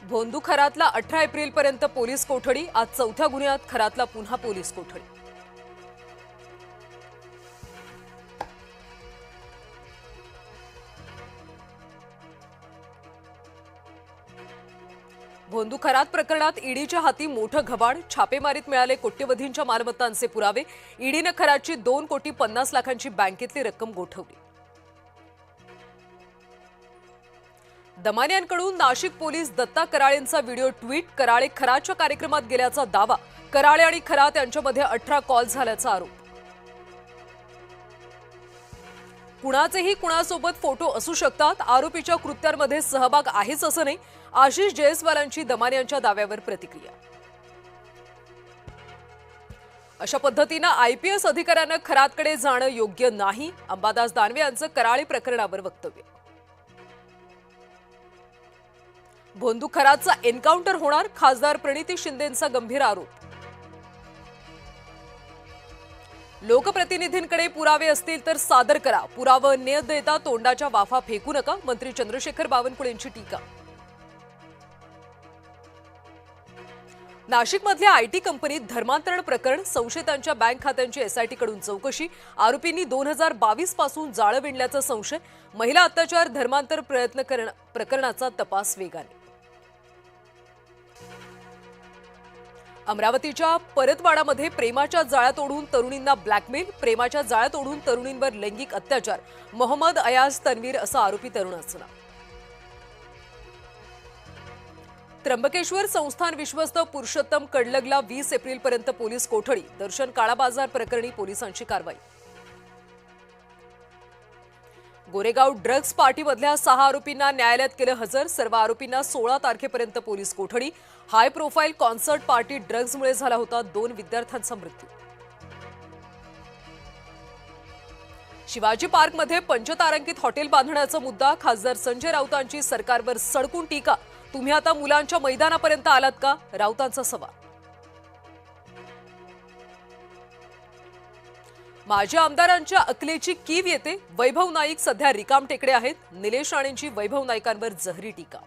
भोंदू खरातला 18 एप्रिलपर्यंत पोलीस कोठडी। आज चौथ्या गुन्ह्यात खरातला पुन्हा पोलीस कोठडी। भोंदू खरात प्रकरणात ईडीच्या हाती मोठं घबाड। छापेमारीत मिळाले कोट्यवधींच्या मालमत्तांचे पुरावे। ईडीने खरातची 2,50,00,000ची बँकेतली रक्कम गोठवली। दमानियांकडून नाशिक पोलीस दत्ता कराळेंचा व्हिडिओ ट्विट। कराळे खरातच्या कार्यक्रमात गेल्याचा दावा। कराळे आणि खरात यांच्यामध्ये 18 कॉल झाल्याचा आरोप। कुणाचेही कुणासोबत फोटो असू शकतात। आरोपीच्या कृत्यांमध्ये सहभाग आहेच असं नाही। आशिष जयस्वालांची दमानियांच्या दाव्यावर प्रतिक्रिया। अशा पद्धतीने आयपीएस अधिकाऱ्यांना खरातकडे जाणं योग्य नाही। अंबादास दानवे यांचं कराळे प्रकरणावर वक्तव्य। भोंदू खरातचा एन्काउंटर होणार। खासदार प्रणिती शिंदेंचा गंभीर आरोप। लोकप्रतिनिधींकडे पुरावे असतील तर सादर करा। पुरावा न देता तोंडाच्या वाफा फेकू नका। मंत्री चंद्रशेखर बावनकुळेंची टीका। नाशिकमधल्या आयटी कंपनीत धर्मांतरण प्रकरण। संशयितांच्या बँक खात्यांची एसआयटी कडून चौकशी। आरोपींनी 2022 पासून जाळं विणल्याचा संशय। महिला अत्याचार धर्मांतर प्रकरणाचा तपास वेगाने। अमरावतीच्या परतवाडामध्ये प्रेमाच्या जाळ्यात ओढून तरुणींना ब्लॅकमेल। प्रेमाच्या जाळ्यात ओढून तरुणींवर लैंगिक अत्याचार। मोहम्मद अयाज तन्वीर असा आरोपी तरुणाचं नाव। त्र्यंबकेश्वर संस्थान विश्वस्त पुरुषोत्तम कडलगला 20 एप्रिलपर्यंत पोलीस कोठडी। दर्शन काळाबाजार प्रकरणी पोलिसांची कारवाई। गोरेगाव ड्रग्ज पार्टीमधल्या 6 आरोपींना न्यायालयात केलं हजर। सर्व आरोपींना 16 तारखेपर्यंत पोलीस कोठडी। हाय प्रोफाईल कॉन्सर्ट पार्टी ड्रग्जमुळे झाला होता। 2 विद्यार्थ्यांचा मृत्यू। शिवाजी पार्कमध्ये पंचतारांकित हॉटेल बांधण्याचा मुद्दा। खासदार संजय राऊतांची सरकारवर सडकून टीका। तुम्ही आता मुलांच्या मैदानापर्यंत आलात का? राऊतांचा सवाल। माजी आमदारांच्या अकलेची कीव येते। वैभव नाईक सध्या रिकाम टेकडे आहेत। निलेश राणेंची वैभव नाईकांवर जहरी टीका।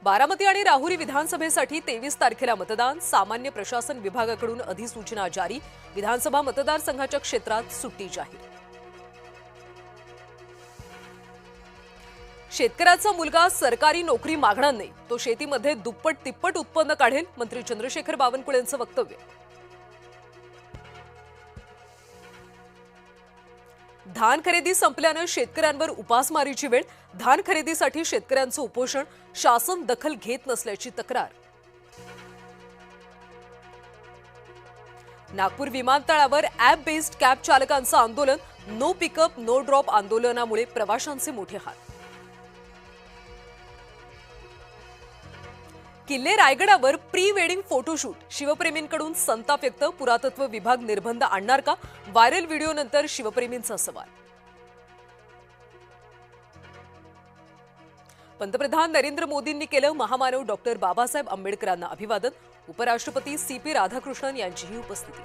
बारामती आणि राहुरी विधानसभेसाठी 23 तारखेला मतदान। सामान्य प्रशासन विभागाकडून अधिसूचना जारी। विधानसभा मतदारसंघाच्या क्षेत्रात सुट्टी जाहीर। शेतकऱ्याचा मुलगा सरकारी नोकरी मागणार नाही। तो शेतीमध्ये दुप्पट तिप्पट उत्पन्न काढेल। मंत्री चंद्रशेखर बावनकुळेंचं वक्तव्य। धान खरेदी संपल्यानं शेतकऱ्यांवर उपासमारीची वेळ। धान खरेदीसाठी शेतकऱ्यांचं उपोषण। शासन दखल घेत नसल्याची तक्रार। नागपूर विमानतळावर ॲप बेस्ड कॅब चालकांचं आंदोलन। नो पिकअप नो ड्रॉप आंदोलनामुळे प्रवाशांचे मोठे हाल। किल्ले रायगडावर प्री वेडिंग फोटोशूट। शिवप्रेमींकडून संताप व्यक्त। पुरातत्व विभाग निर्बंध आणणार का? व्हायरल व्हिडिओनंतर शिवप्रेमींचा सवाल। पंतप्रधान नरेंद्र मोदींनी केलं महामानव डॉक्टर बाबासाहेब आंबेडकरांना अभिवादन। उपराष्ट्रपती सीपी राधाकृष्णन यांचीही उपस्थिती।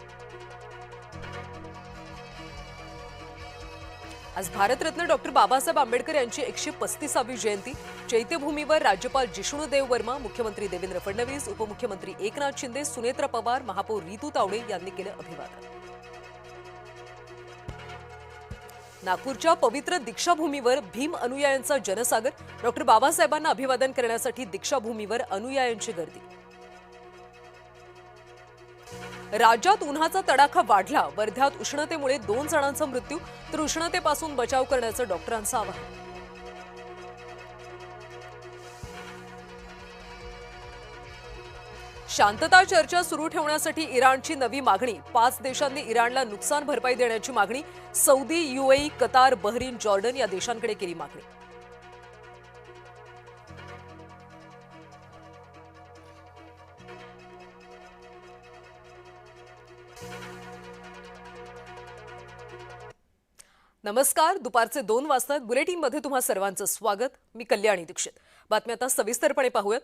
आज भारतरत्न डॉक्टर बाबासाहेब आंबेडकर यांची 135वी जयंती। चैत्यभूमीवर राज्यपाल जिष्णुदेव वर्मा, मुख्यमंत्री देवेंद्र फडणवीस, उपमुख्यमंत्री एकनाथ शिंदे, सुनेत्रा पवार, महापौर रितू तावडे यांनी केलं अभिवादन। नागपूरच्या पवित्र दीक्षाभूमीवर भीम अनुयायांचा जनसागर। डॉक्टर बाबासाहेबांना अभिवादन करण्यासाठी दीक्षाभूमीवर अनुयायांची गर्दी। राज्यात उन्हाचा तडाखा वाढला। वर्ध्यात उष्णतेमुळे 2 जणांचा मृत्यू। तर उष्णतेपासून बचाव करण्याचं डॉक्टरांचं आवाहन। शांतता चर्चा सुरू ठेवण्यासाठी इराणची नवी मागणी। 5 देशांनी इराणला नुकसान भरपाई देण्याची मागणी। Saudi, UAE, Qatar, Bahrain, Jordan या देशांकडे केली मागणी। नमस्कार, दुपारचे 2 वाजतात। बुलेटिनमध्ये तुम्हा सर्वांचं स्वागत। मी कल्याणी दीक्षित। बातम्या आता सविस्तरपणे पाहूयात।